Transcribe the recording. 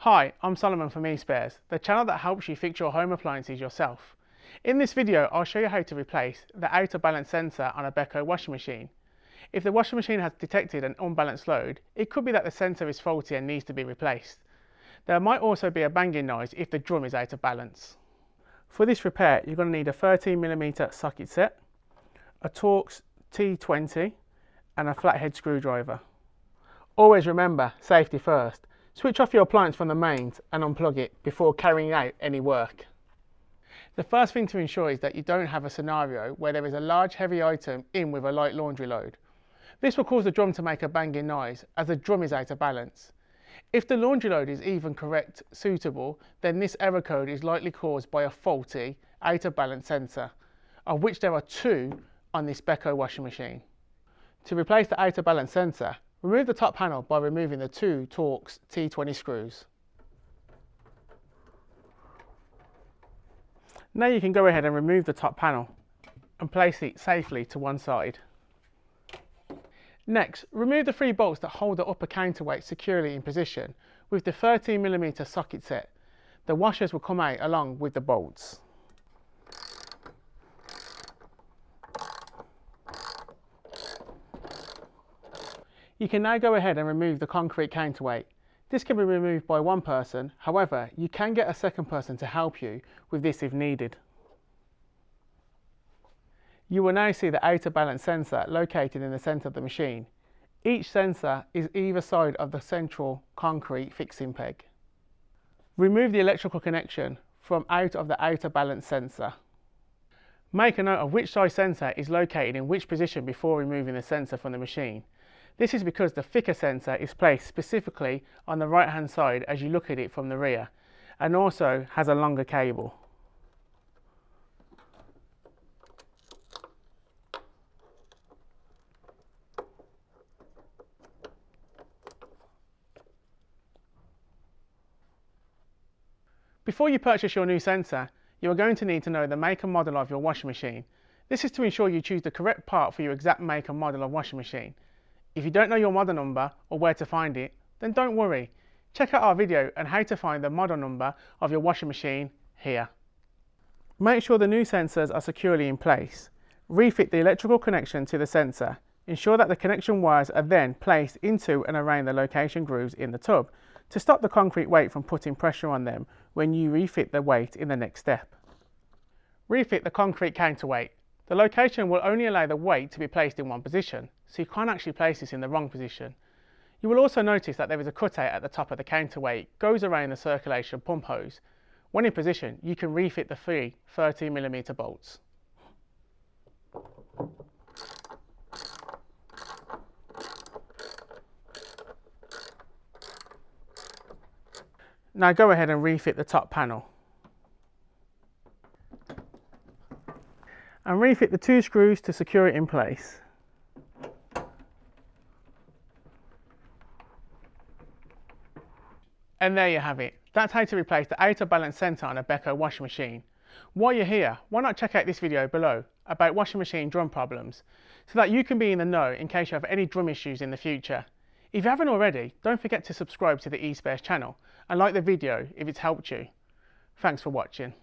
Hi, I'm Solomon from eSpares, the channel that helps you fix your home appliances yourself. In this video, I'll show you how to replace the out-of-balance sensor on a Beko washing machine. If the washing machine has detected an unbalanced load, it could be that the sensor is faulty and needs to be replaced. There might also be a banging noise if the drum is out of balance. For this repair, you're going to need a 13mm socket set, a Torx T20 and a flathead screwdriver. Always remember, safety first. Switch off your appliance from the mains and unplug it before carrying out any work. The first thing to ensure is that you don't have a scenario where there is a large heavy item in with a light laundry load. This will cause the drum to make a banging noise as the drum is out of balance. If the laundry load is even correct suitable, then this error code is likely caused by a faulty out of balance sensor, of which there are two on this Beko washing machine. To replace the out of balance sensor, remove the top panel by removing the two Torx T20 screws. Now you can go ahead and remove the top panel and place it safely to one side. Next, remove the three bolts that hold the upper counterweight securely in position with the 13mm socket set. The washers will come out along with the bolts. You can now go ahead and remove the concrete counterweight. This can be removed by one person, however, you can get a second person to help you with this if needed. You will now see the out of balance sensor located in the centre of the machine. Each sensor is either side of the central concrete fixing peg. Remove the electrical connection from out of the out of balance sensor. Make a note of which size sensor is located in which position before removing the sensor from the machine. This is because the thicker sensor is placed specifically on the right hand side as you look at it from the rear, and also has a longer cable. Before you purchase your new sensor, you are going to need to know the make and model of your washing machine. This is to ensure you choose the correct part for your exact make and model of washing machine. If you don't know your model number or where to find it, then don't worry. Check out our video on how to find the model number of your washing machine here. Make sure the new sensors are securely in place. Refit the electrical connection to the sensor. Ensure that the connection wires are then placed into and around the location grooves in the tub to stop the concrete weight from putting pressure on them when you refit the weight in the next step. Refit the concrete counterweight. The location will only allow the weight to be placed in one position, so you can't actually place this in the wrong position. You will also notice that there is a cutout at the top of the counterweight, goes around the circulation pump hose. When in position, you can refit the three 13mm bolts. Now go ahead and refit the top panel. And refit the two screws to secure it in place. And there you have it. That's how to replace the out of balance sensor on a Beko washing machine. While you're here, why not check out this video below about washing machine drum problems, so that you can be in the know in case you have any drum issues in the future. If you haven't already, don't forget to subscribe to the eSpares channel and like the video if it's helped you. Thanks for watching.